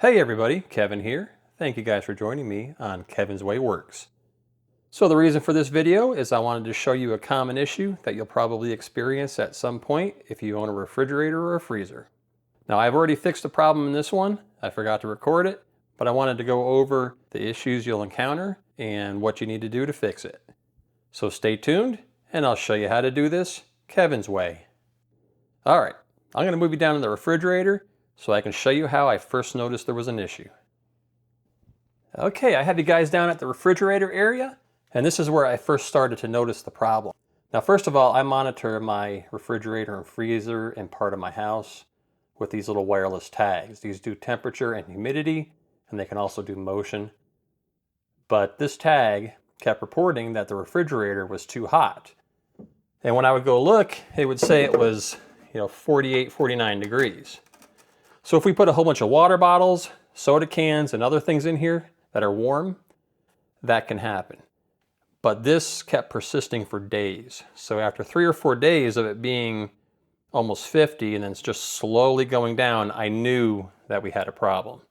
Hey everybody, Kevin here. Thank you guys for joining me on Kevin's Way Works. So the reason for this video is I wanted to show you a common issue that you'll probably experience at some point if you own a refrigerator or a freezer. Now I've already fixed the problem in this one. I forgot to record it, but I wanted to go over the issues you'll encounter and what you need to do to fix it. So stay tuned and I'll show you how to do this Kevin's way. All right, I'm going to move you down to the refrigerator so I can show you how I first noticed there was an issue. Okay, I have you guys down at the refrigerator area, and this is where I first started to notice the problem. Now, first of all, I monitor my refrigerator and freezer in part of my house with these little wireless tags. These do temperature and humidity, and they can also do motion. But this tag kept reporting that the refrigerator was too hot. And when I would go look, it would say it was, 48, 49 degrees. So if we put a whole bunch of water bottles, soda cans, and other things in here that are warm, that can happen. But this kept persisting for days. So after 3 or 4 days of it being almost 50 and then it's just slowly going down, I knew that we had a problem.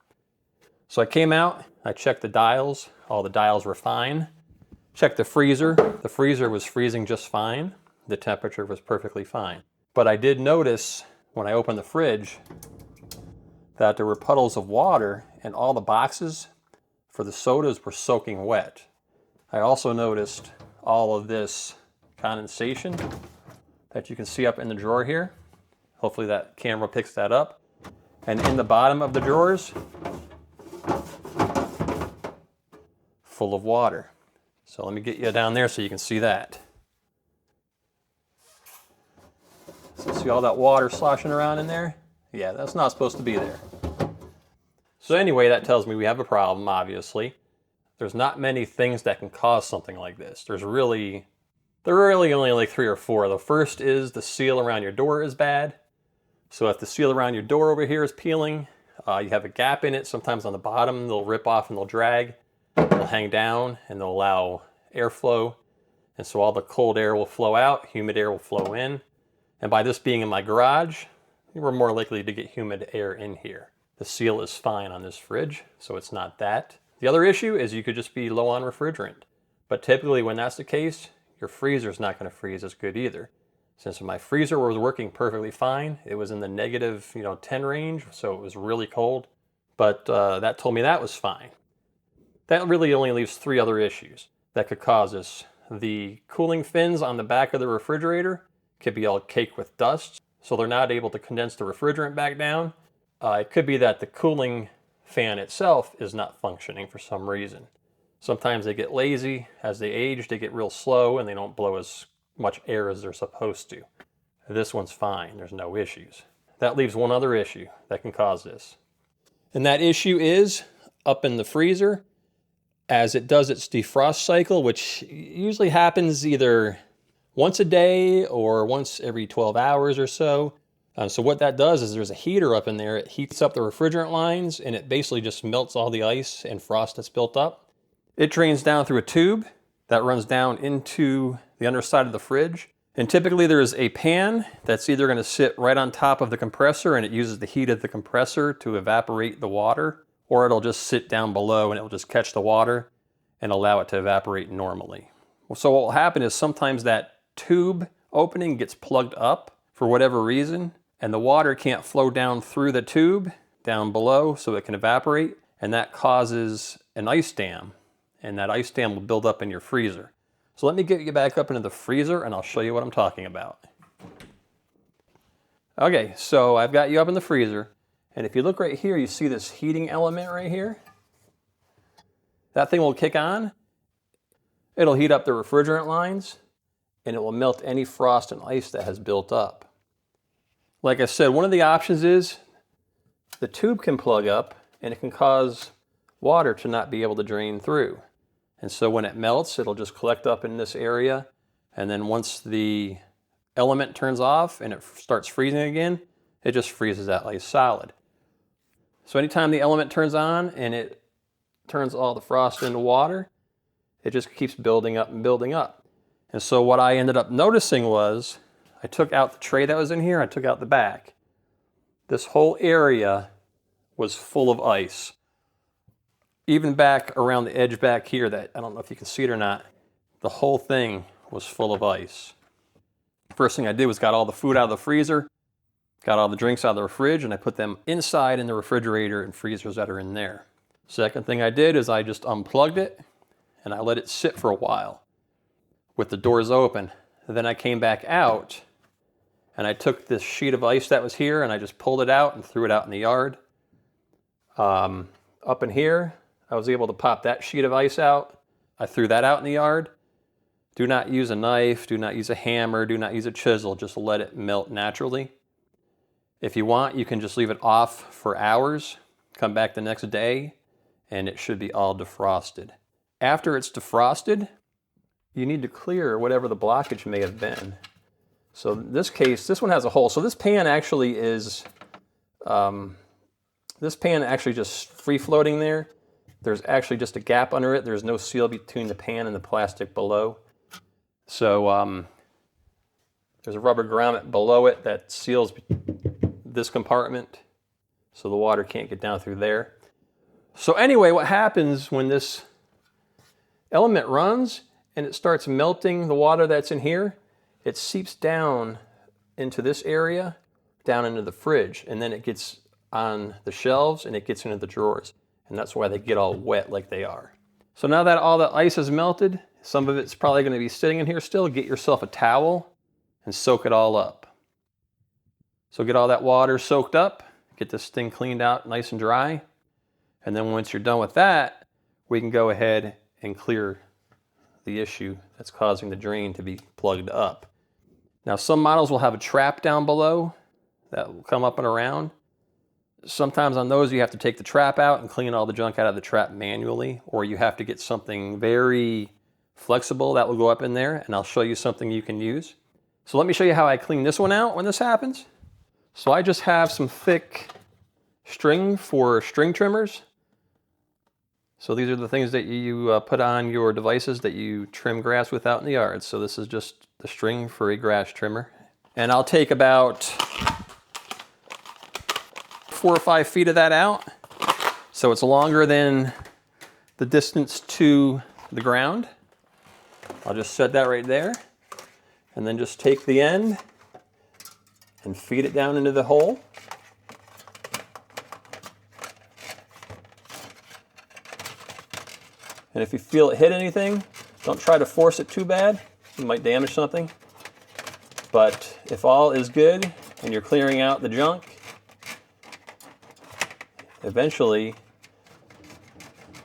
So I came out, I checked the dials, all the dials were fine. Checked the freezer was freezing just fine. The temperature was perfectly fine. But I did notice when I opened the fridge that there were puddles of water and all the boxes for the sodas were soaking wet. I also noticed all of this condensation that you can see up in the drawer here. Hopefully that camera picks that up. And in the bottom of the drawers, full of water. So let me get you down there so you can see that. So see all that water sloshing around in there? Yeah, that's not supposed to be there. So anyway, that tells me we have a problem, obviously. There's not many things that can cause something like this. There are really only like 3 or 4. The first is the seal around your door is bad. So if the seal around your door over here is peeling, you have a gap in it, sometimes on the bottom, they'll rip off and they'll drag. They'll hang down and they'll allow airflow. And so all the cold air will flow out, humid air will flow in. And by this being in my garage, we're more likely to get humid air in here. The seal is fine on this fridge, so it's not that. The other issue is you could just be low on refrigerant. But typically when that's the case, your freezer's not going to freeze as good either. Since my freezer was working perfectly fine, it was in the negative 10 range, so it was really cold. But that told me that was fine. That really only leaves 3 other issues that could cause this. The cooling fins on the back of the refrigerator could be all caked with dust, so they're not able to condense the refrigerant back down. It could be that the cooling fan itself is not functioning for some reason. Sometimes they get lazy. As they age, they get real slow and they don't blow as much air as they're supposed to. This one's fine, there's no issues. That leaves one other issue that can cause this. And that issue is up in the freezer as it does its defrost cycle, which usually happens either once a day or once every 12 hours or so. So what that does is there's a heater up in there. It heats up the refrigerant lines and it basically just melts all the ice and frost that's built up. It drains down through a tube that runs down into the underside of the fridge. And typically there's a pan that's either going to sit right on top of the compressor and it uses the heat of the compressor to evaporate the water, or it'll just sit down below and it'll just catch the water and allow it to evaporate normally. So what will happen is sometimes that tube opening gets plugged up for whatever reason, and the water can't flow down through the tube down below so it can evaporate, and that causes an ice dam, and that ice dam will build up in your freezer. So let me get you back up into the freezer and I'll show you what I'm talking about. Okay, so I've got you up in the freezer, and if you look right here, you see this heating element right here. That thing will kick on. It'll heat up the refrigerant lines, and it will melt any frost and ice that has built up. Like I said, one of the options is the tube can plug up and it can cause water to not be able to drain through. And so when it melts, it'll just collect up in this area. And then once the element turns off and it starts freezing again, it just freezes that ice solid. So anytime the element turns on and it turns all the frost into water, it just keeps building up and building up. And so what I ended up noticing was I took out the tray that was in here, I took out the back. This whole area was full of ice. Even back around the edge back here, that I don't know if you can see it or not, the whole thing was full of ice. First thing I did was got all the food out of the freezer, got all the drinks out of the fridge, and I put them inside in the refrigerator and freezers that are in there. Second thing I did is I just unplugged it and I let it sit for a while with the doors open. And then I came back out and I took this sheet of ice that was here and I just pulled it out and threw it out in the yard. Up in here, I was able to pop that sheet of ice out. I threw that out in the yard. Do not use a knife, do not use a hammer, do not use a chisel, just let it melt naturally. If you want, you can just leave it off for hours, come back the next day, and it should be all defrosted. After it's defrosted, you need to clear whatever the blockage may have been. So in this case, this one has a hole. So this pan actually is, just free floating there. There's actually just a gap under it. There's no seal between the pan and the plastic below. So there's a rubber grommet below it that seals this compartment so the water can't get down through there. So anyway, what happens when this element runs and it starts melting the water that's in here, it seeps down into this area, down into the fridge, and then it gets on the shelves and it gets into the drawers. And that's why they get all wet like they are. So now that all the ice is melted, some of it's probably going to be sitting in here still, get yourself a towel and soak it all up. So get all that water soaked up, get this thing cleaned out nice and dry. And then once you're done with that, we can go ahead and clear the issue that's causing the drain to be plugged up. Now some models will have a trap down below that will come up and around. Sometimes on those you have to take the trap out and clean all the junk out of the trap manually, or you have to get something very flexible that will go up in there, and I'll show you something you can use. So let me show you how I clean this one out when this happens. So I just have some thick string for string trimmers. So these are the things that you put on your devices that you trim grass with out in the yard. So this is just the string for a grass trimmer. And I'll take about 4 or 5 feet of that out. So it's longer than the distance to the ground. I'll just set that right there. And then just take the end and feed it down into the hole. And if you feel it hit anything, don't try to force it too bad. You might damage something. But if all is good and you're clearing out the junk, eventually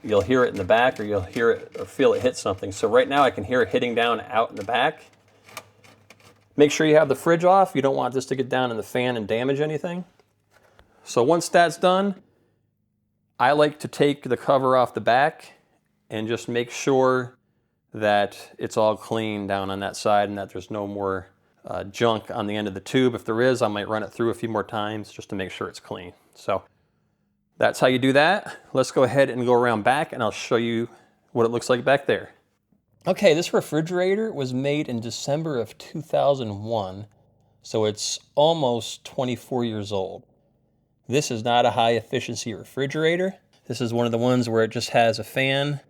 you'll hear it in the back, or you'll hear it or feel it hit something. So right now I can hear it hitting down out in the back. Make sure you have the fridge off. You don't want this to get down in the fan and damage anything. So once that's done, I like to take the cover off the back and just make sure that it's all clean down on that side and that there's no more junk on the end of the tube. If there is, I might run it through a few more times just to make sure it's clean. So that's how you do that. Let's go ahead and go around back and I'll show you what it looks like back there. Okay, this refrigerator was made in December of 2001, so it's almost 24 years old. This is not a high efficiency refrigerator. This is one of the ones where it just has a fan,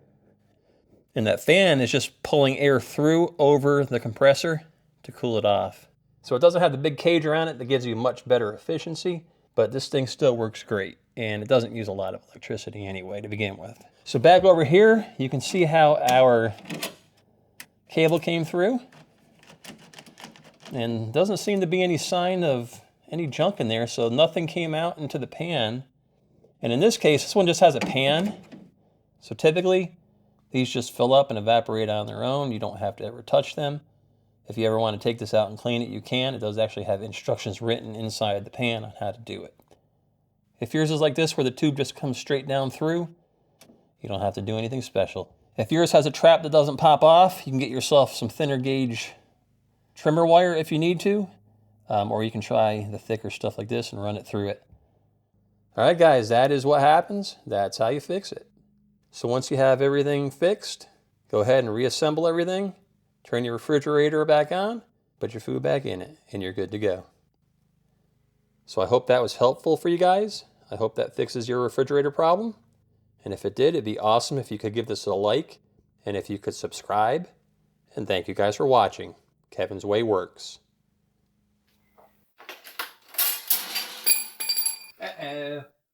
and that fan is just pulling air through over the compressor to cool it off. So it doesn't have the big cage around it that gives you much better efficiency, but this thing still works great, and it doesn't use a lot of electricity anyway to begin with. So back over here, you can see how our cable came through, and doesn't seem to be any sign of any junk in there, so nothing came out into the pan. And in this case, this one just has a pan, so typically these just fill up and evaporate on their own. You don't have to ever touch them. If you ever want to take this out and clean it, you can. It does actually have instructions written inside the pan on how to do it. If yours is like this, where the tube just comes straight down through, you don't have to do anything special. If yours has a trap that doesn't pop off, you can get yourself some thinner gauge trimmer wire if you need to, or you can try the thicker stuff like this and run it through it. All right, guys, that is what happens. That's how you fix it. So once you have everything fixed, go ahead and reassemble everything, turn your refrigerator back on, put your food back in it, and you're good to go. So I hope that was helpful for you guys. I hope that fixes your refrigerator problem. And if it did, it'd be awesome if you could give this a like and if you could subscribe. And thank you guys for watching. Kevin's Way works. Uh-oh.